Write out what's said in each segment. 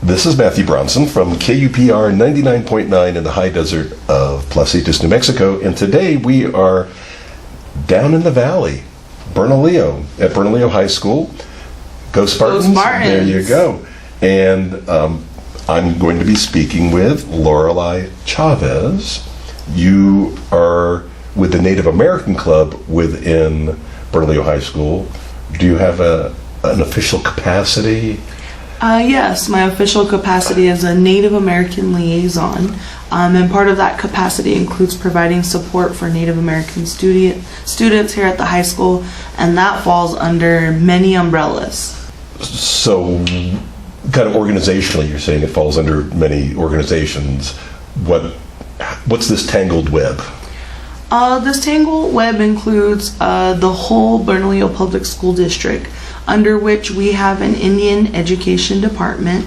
This is Matthew Bronson from KUPR 99.9 in the high desert of Placitas, New Mexico, and today we are down in the valley, Bernalillo, at Bernalillo High School. Go Spartans! Go Spartans! There you go. And I'm going to be speaking with Lorelei Chavez. You are with the Native American Club within Bernalillo High School. Do you have an official capacity? Yes, my official capacity is a Native American liaison, and part of that capacity includes providing support for Native American students here at the high school, and that falls under many umbrellas. So, kind of organizationally, you're saying it falls under many organizations. What's this tangled web? This tangled web includes the whole Bernalillo Public School District, under which we have an Indian Education Department,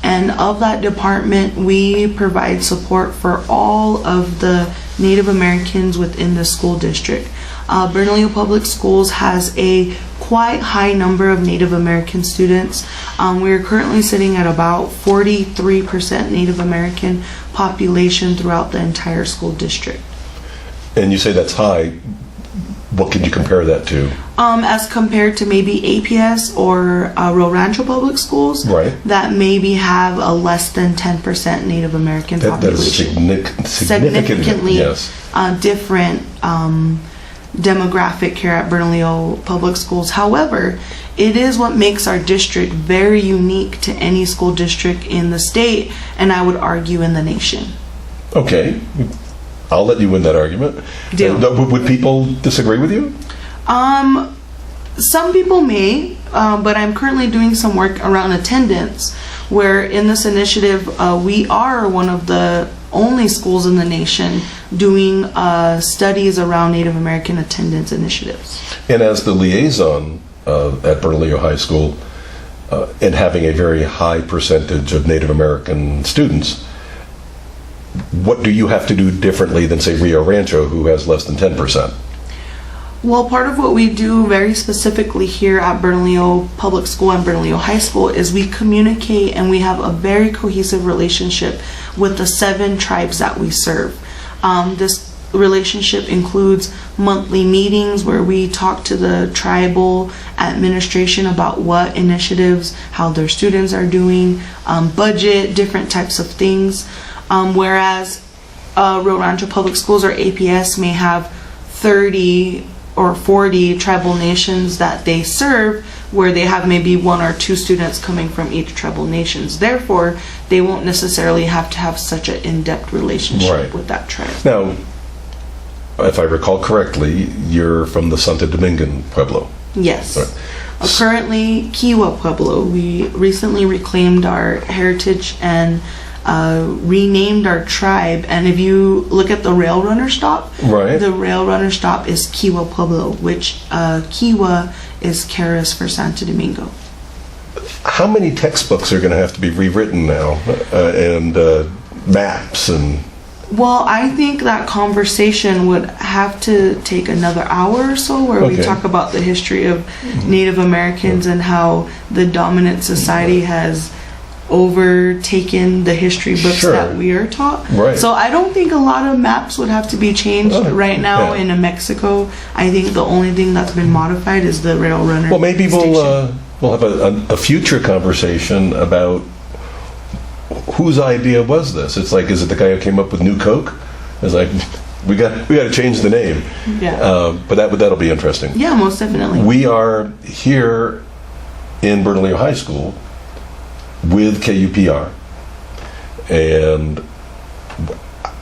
and of that department we provide support for all of the Native Americans within the school district. Bernalillo Public Schools has a quite high number of Native American students. We are currently sitting at about 43% Native American population throughout the entire school district. And you say that's high. What can you compare that to? As compared to maybe APS or Rio Rancho Public Schools, right, that maybe have a less than 10% Native American population. That is significantly yes. Different demographic here at Bernalillo Public Schools. However, it is what makes our district very unique to any school district in the state, and I would argue in the nation. Okay. I'll let you win that argument. Deal. Would people disagree with you? Some people may, but I'm currently doing some work around attendance, where in this initiative we are one of the only schools in the nation doing studies around Native American attendance initiatives. And as the liaison at Bernalillo High School, and having a very high percentage of Native American students, what do you have to do differently than, say, Rio Rancho, who has less than 10%? Well, part of what we do very specifically here at Bernalillo Public School and Bernalillo High School is we communicate, and we have a very cohesive relationship with the 7 tribes that we serve. This relationship includes monthly meetings where we talk to the tribal administration about what initiatives, how their students are doing, budget, different types of things. Whereas Rio Rancho Public Schools or APS may have 30 or 40 tribal nations that they serve, where they have maybe 1 or 2 students coming from each tribal nations. Therefore, they won't necessarily have to have such an in-depth relationship with that tribe. Now, if I recall correctly, you're from the Santo Domingan Pueblo. Yes. Right. Currently, Kiowa Pueblo. We recently reclaimed our heritage and renamed our tribe, and if you look at the rail runner stop, right, the rail runner stop is Kiowa Pueblo, which Kiowa is Keras for Santo Domingo. How many textbooks are going to have to be rewritten now, and maps and? Well, I think that conversation would have to take another hour or so, where we talk about the history of Native Americans and how the dominant society has overtaken the history books that we are taught. Right. So I don't think a lot of maps would have to be changed right now in New Mexico. I think the only thing that's been modified is the rail runner. Well, maybe we'll have a future conversation about whose idea was this. It's like, is it the guy who came up with New Coke? It's like, we got to change the name. Yeah. But that'll be interesting. Yeah, most definitely. We are here in Bernalillo High School with KUPR, and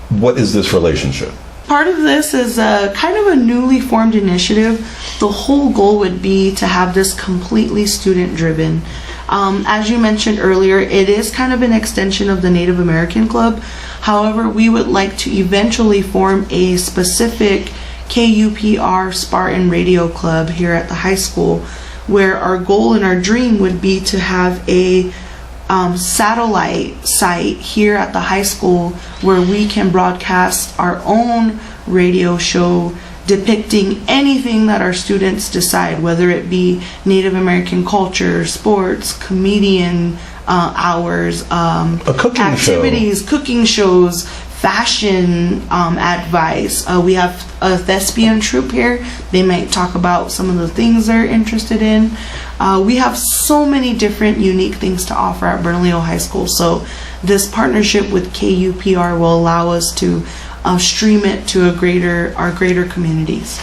what is this relationship? Part of this is a kind of a newly formed initiative. The whole goal would be to have this completely student driven. As you mentioned earlier, it is kind of an extension of the Native American Club. However, we would like to eventually form a specific KUPR Spartan Radio Club here at the high school, where our goal and our dream would be to have a satellite site here at the high school where we can broadcast our own radio show depicting anything that our students decide, whether it be Native American culture, sports, comedian, hours, A cooking activities, cooking shows, fashion advice. We have a thespian troupe here. They might talk about some of the things they're interested in. We have so many different unique things to offer at Bernalillo High School. So this partnership with KUPR will allow us to stream it to our greater communities.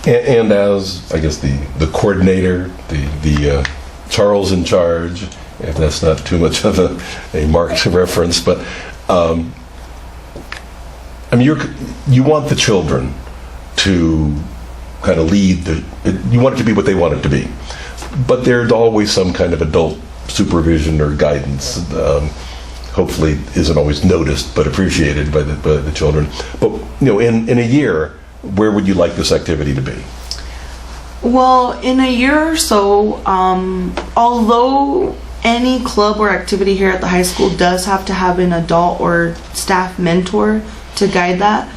And as, I guess, the coordinator, the Charles in charge, if that's not too much of a marked reference, but I mean, you want the children to kind of lead you want it to be what they want it to be. But there's always some kind of adult supervision or guidance. Hopefully isn't always noticed but appreciated by the children. But, in a year, where would you like this activity to be? Well, in a year or so, although any club or activity here at the high school does have to have an adult or staff mentor to guide that,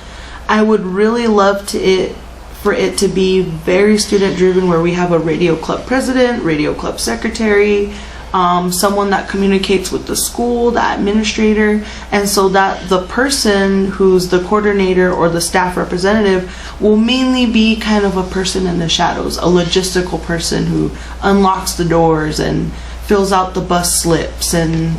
I would really love for it to be very student driven, where we have a radio club president, radio club secretary, someone that communicates with the school, the administrator, and so that the person who's the coordinator or the staff representative will mainly be kind of a person in the shadows, a logistical person who unlocks the doors and fills out the bus slips and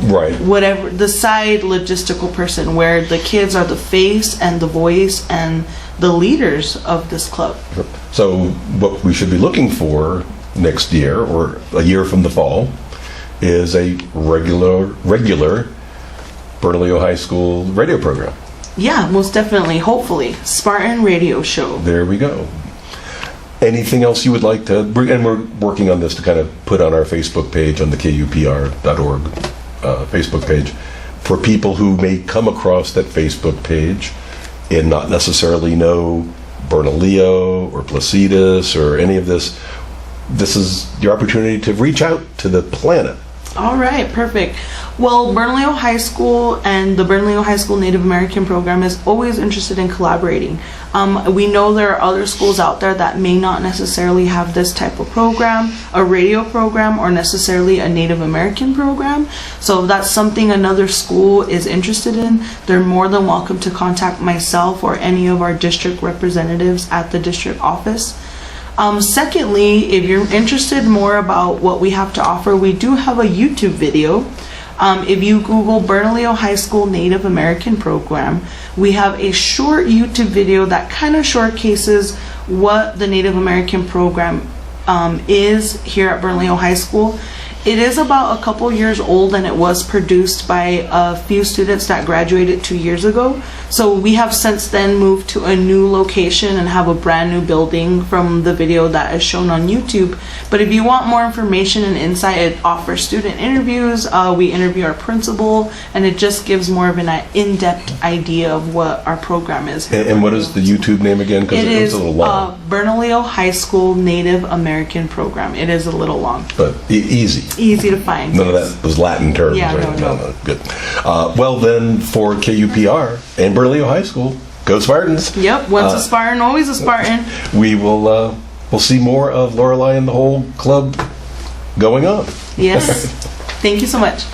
whatever, the side logistical person, where the kids are the face and the voice and the leaders of this club. So what we should be looking for next year, or a year from the fall, is a regular Bernalillo High School radio program. Yeah, most definitely. Hopefully. Spartan radio show. There we go. Anything else you would like to bring? And we're working on this to kind of put on our Facebook page, on the KUPR.org Facebook page, for people who may come across that Facebook page and not necessarily know Bernalillo or Placitas or any of this. This is your opportunity to reach out to the planet. All right, perfect. Well, Bernalillo High School and the Bernalillo High School Native American program is always interested in collaborating. We know there are other schools out there that may not necessarily have this type of program, a radio program, or necessarily a Native American program. So if that's something another school is interested in, they're more than welcome to contact myself or any of our district representatives at the district office. Secondly, if you're interested more about what we have to offer, we do have a YouTube video. If you Google Bernalillo High School Native American Program, we have a short YouTube video that kind of showcases what the Native American program is here at Bernalillo High School. It is about a couple years old, and it was produced by a few students that graduated 2 years ago. So we have since then moved to a new location and have a brand new building from the video that is shown on YouTube. But if you want more information and insight, it offers student interviews. We interview our principal, and it just gives more of an in-depth idea of what our program is. And what is the YouTube name again? Because it is is a little long. Bernalillo High School Native American Program. It is a little long. But easy. Easy to find. None of that was Latin terms. Yeah, right? no. Good. Well, then, for KUPR and Bernalillo High School, go Spartans. Yep, once a Spartan, always a Spartan. We will we'll see more of Lorelei and the whole club going on. Yes. Thank you so much.